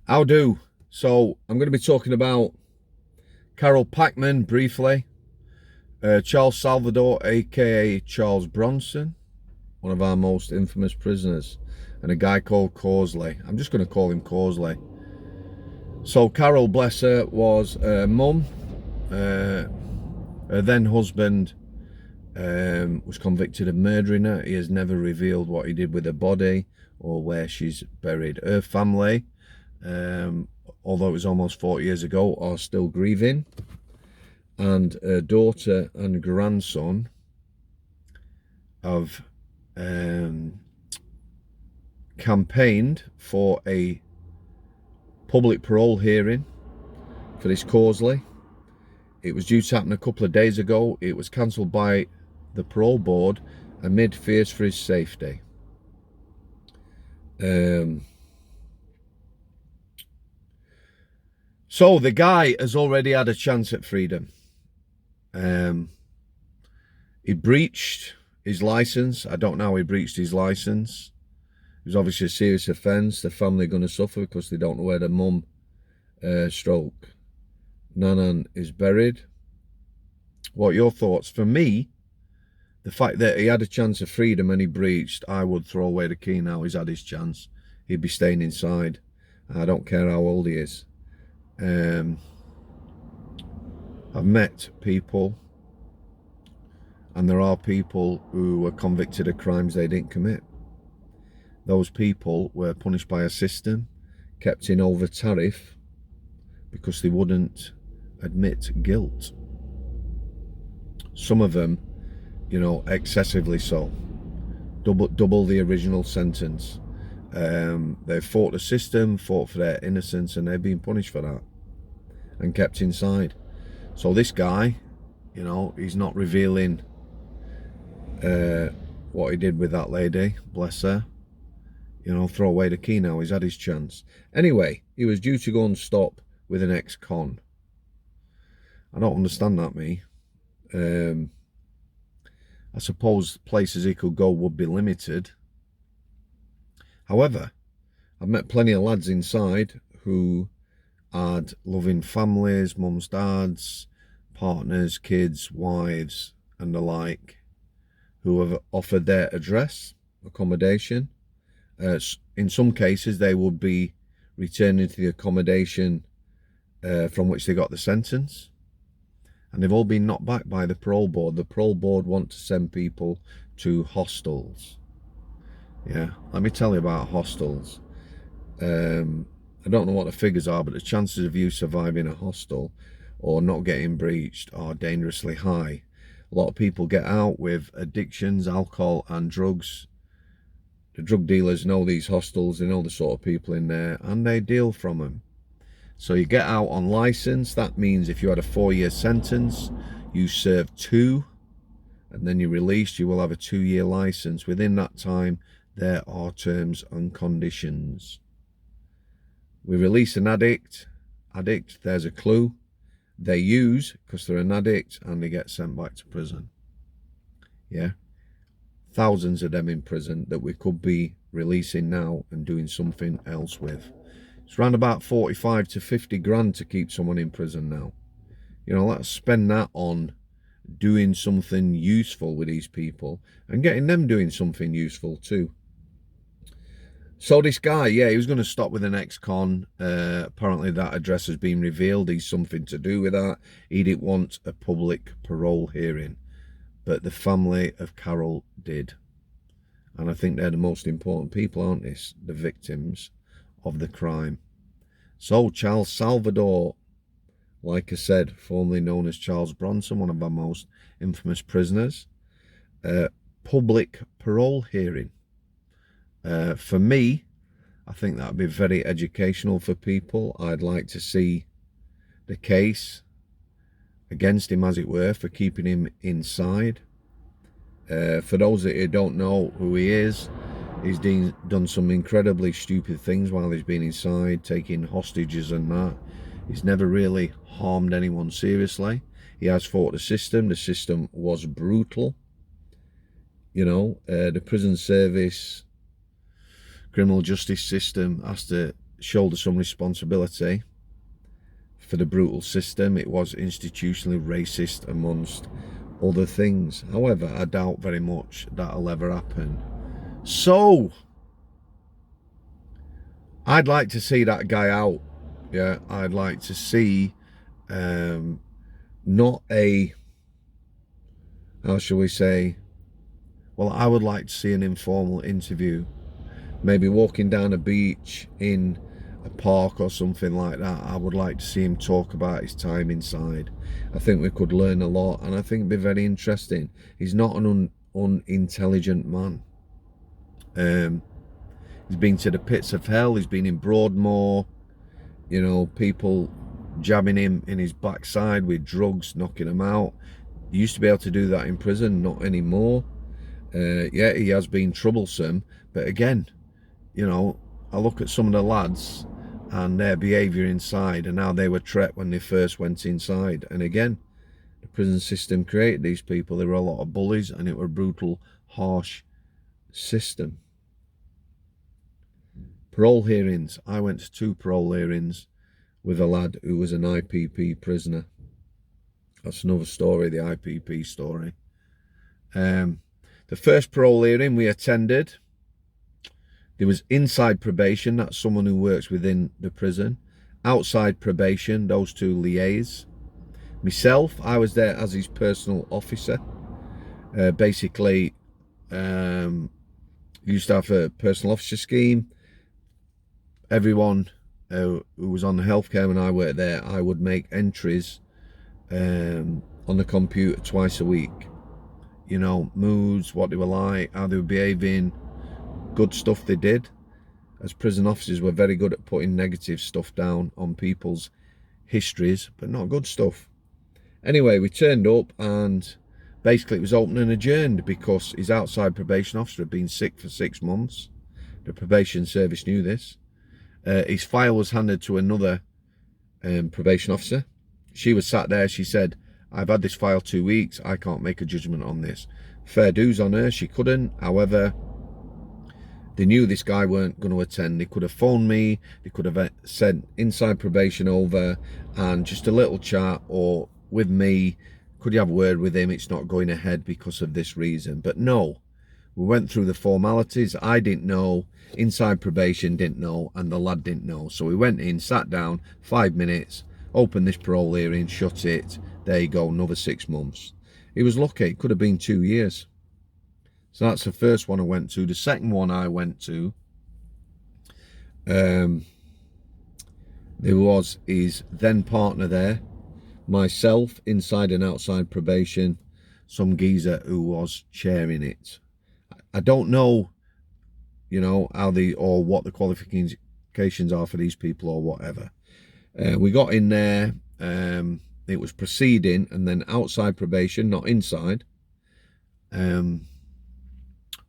How do? So I'm going to be talking about Carole Packman briefly, Charles Salvador, aka Charles Bronson, one of our most infamous prisoners, and a guy called Causley. I'm just going to call him Causley. So Carole, bless her, was a mum. Her then husband was convicted of murdering her. He has never revealed what he did with her body or where she's buried. Her family, although it was almost 40 years ago, are still grieving, and her daughter and grandson have campaigned for a public parole hearing for this Causley. It was due to happen a couple of days ago. It was cancelled by the parole board amid fears for his safety. So the guy has already had a chance at freedom. He breached his license. I don't know how he breached his license. It was obviously a serious offence. The family are going to suffer because they don't know where the mum stroke Nanan is buried. What are your thoughts? For me, the fact that he had a chance of freedom and he breached, I would throw away the key now. He's had his chance. He'd be staying inside. I don't care how old he is. I've met people, and there are people who were convicted of crimes they didn't commit. Those people were punished by a system, kept in over tariff because they wouldn't admit guilt. Some of them, you know, excessively so. Double the original sentence. They fought the system, fought for their innocence, and they've been punished for that and kept inside. So this guy, you know, he's not revealing what he did with that lady, bless her. You know, throw away the key now. He's had his chance. Anyway, he was due to go and stop with an ex-con. I don't understand that, me. I suppose places he could go would be limited. However, I've met plenty of lads inside who had loving families, mums, dads, partners, kids, wives, and the like, who have offered their address, accommodation. In some cases, they would be returning to the accommodation from which they got the sentence. And they've all been knocked back by the parole board. The parole board want to send people to hostels. Yeah, let me tell you about hostels. I don't know what the figures are, but the chances of you surviving a hostel or not getting breached are dangerously high. A lot of people get out with addictions, alcohol and drugs. The drug dealers know these hostels, they know the sort of people in there, and they deal from them. So you get out on license. That means if you had a 4-year sentence, you serve 2, and then you're released, you will have a 2-year license. Within that time, there are terms and conditions. We release an addict, there's a clue. They use because they're an addict, and they get sent back to prison. Yeah, thousands of them in prison that we could be releasing now and doing something else with. It's around about 45 to 50 grand to keep someone in prison now. You know, let's spend that on doing something useful with these people and getting them doing something useful too. So this guy, yeah, he was going to stop with an ex-con. Apparently that address has been revealed. He's something to do with that. He didn't want a public parole hearing, but the family of Carole did. And I think they're the most important people, aren't they? The victims of the crime. So Charles Salvador, like I said, formerly known as Charles Bronson, one of our most infamous prisoners, public parole hearing. For me, I think that would be very educational for people. I'd like to see the case against him, as it were, for keeping him inside. For those that you don't know who he is, he's done some incredibly stupid things while he's been inside, taking hostages and that. He's never really harmed anyone seriously. He has fought the system. The system was brutal. You know, the prison service, criminal justice system has to shoulder some responsibility for the brutal system. It was institutionally racist amongst other things. However, I doubt very much that'll ever happen. So I'd like to see that guy out. Yeah, I'd like to see not a, how shall we say, well, I would like to see an informal interview, maybe walking down a beach in a park or something like that. I would like to see him talk about his time inside. I think we could learn a lot, and I think it'd be very interesting. He's not an unintelligent man. He's been to the pits of hell. He's been in Broadmoor, you know, people jabbing him in his backside with drugs, knocking him out. He used to be able to do that in prison, not anymore. Yeah, he has been troublesome, but again, you know, I look at some of the lads and their behaviour inside and how they were treated when they first went inside. And again, the prison system created these people. There were a lot of bullies, and it was a brutal, harsh system. Parole hearings. I went to 2 parole hearings with a lad who was an IPP prisoner. That's another story, the IPP story. The first parole hearing we attended, there was inside probation, that's someone who works within the prison. Outside probation, those two liaise. Myself, I was there as his personal officer. Basically, used to have a personal officer scheme. Everyone who was on the healthcare when I worked there, I would make entries on the computer twice a week. You know, moods, what they were like, how they were behaving, good stuff they did. As prison officers, we're very good at putting negative stuff down on people's histories, but not good stuff. Anyway, we turned up and basically it was open and adjourned because his outside probation officer had been sick for 6 months. The probation service knew this. His file was handed to another probation officer. She was sat there, she said, I've had this file 2 weeks, I can't make a judgment on this. Fair dues on her, she couldn't. However, they knew this guy weren't going to attend. They could have phoned me, they could have sent inside probation over and just a little chat, or with me, could you have a word with him, it's not going ahead because of this reason. But no, we went through the formalities. I didn't know, inside probation didn't know, and the lad didn't know. So we went in, sat down, 5 minutes, opened this parole hearing, shut it. There you go, another 6 months. He was lucky, it could have been 2 years. So that's the first one I went to. The second one I went to, there was his then partner there, myself, inside and outside probation, some geezer who was chairing it. I don't know, you know, how or what the qualifications are for these people or whatever. We got in there, it was proceeding, and then outside probation, not inside,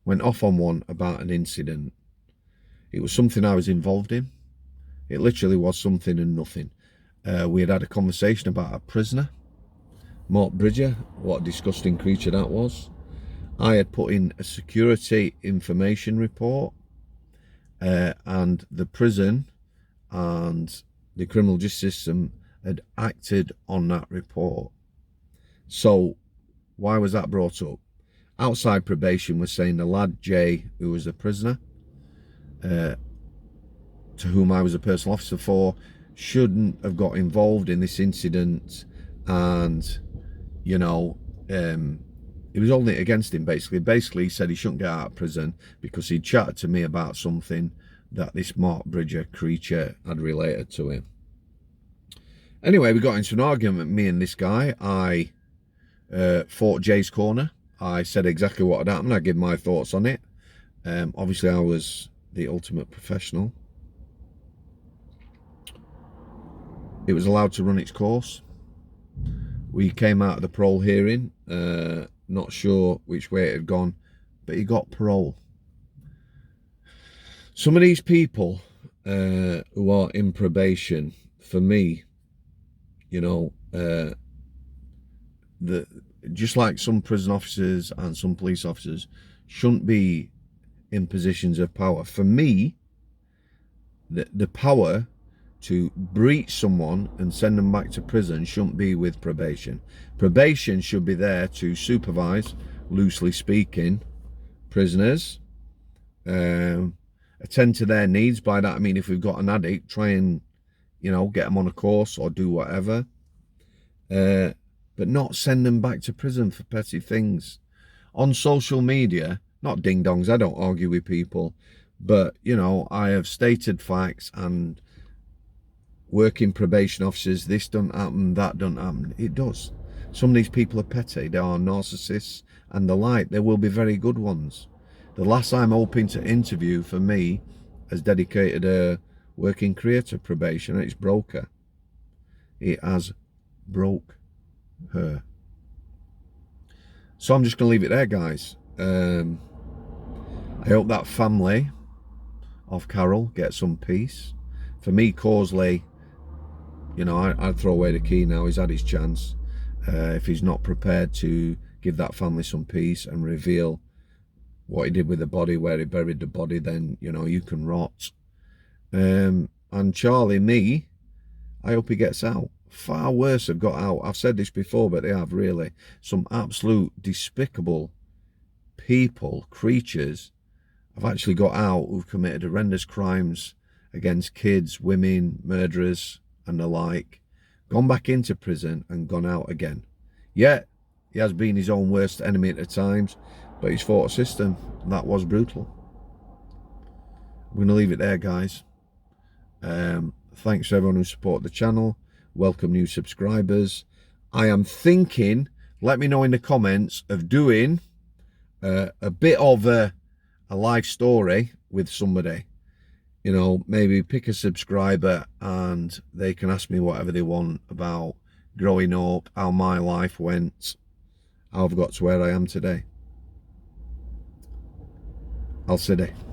went off on one about an incident. It was something I was involved in. It literally was something and nothing. We had a conversation about a prisoner, Mark Bridger, what a disgusting creature that was. I had put in a security information report, and the prison and the criminal justice system had acted on that report. So why was that brought up? Outside probation was saying the lad Jay, who was a prisoner, to whom I was a personal officer for, shouldn't have got involved in this incident, and you know, it was holding it against him. Basically he said he shouldn't get out of prison because he'd chatted to me about something that this Mark Bridger creature had related to him. Anyway, we got into an argument, me and this guy. I fought Jay's corner. I said exactly what had happened. I gave my thoughts on it. Obviously I was the ultimate professional. It was allowed to run its course. We came out of the parole hearing, not sure which way it had gone, but he got parole. Some of these people who are in probation, for me, you know, just like some prison officers and some police officers shouldn't be in positions of power. For me, The power to breach someone and send them back to prison shouldn't be with probation. Probation should be there to supervise, loosely speaking, prisoners, attend to their needs. By that I mean, if we've got an addict, try and, you know, get them on a course or do whatever, but not send them back to prison for petty things. On social media, not ding-dongs, I don't argue with people, but, you know, I have stated facts, and working probation officers, this doesn't happen, that doesn't happen. It does. Some of these people are petty, they are narcissists and the like. There will be very good ones. The last I'm hoping to interview, for me, has dedicated a working career to probation, and it's broke her. It has broke her. So I'm just going to leave it there, guys. I hope that family of Carole get some peace. For me, Causley, you know, I'd throw away the key now. He's had his chance. If he's not prepared to give that family some peace and reveal what he did with the body, where he buried the body, then, you know, you can rot. And Charlie, me, I hope he gets out. Far worse have got out. I've said this before, but they have really. Some absolute despicable people, creatures, have actually got out who've committed horrendous crimes against kids, women, murderers, and the like, gone back into prison and gone out again. Yet, he has been his own worst enemy at times, but he's fought a system. That was brutal. I'm going to leave it there, guys. Thanks to everyone who supported the channel. Welcome new subscribers. I am thinking, let me know in the comments, of doing a bit of a life story with somebody. You know, maybe pick a subscriber and they can ask me whatever they want about growing up, how my life went, how I've got to where I am today. I'll see you.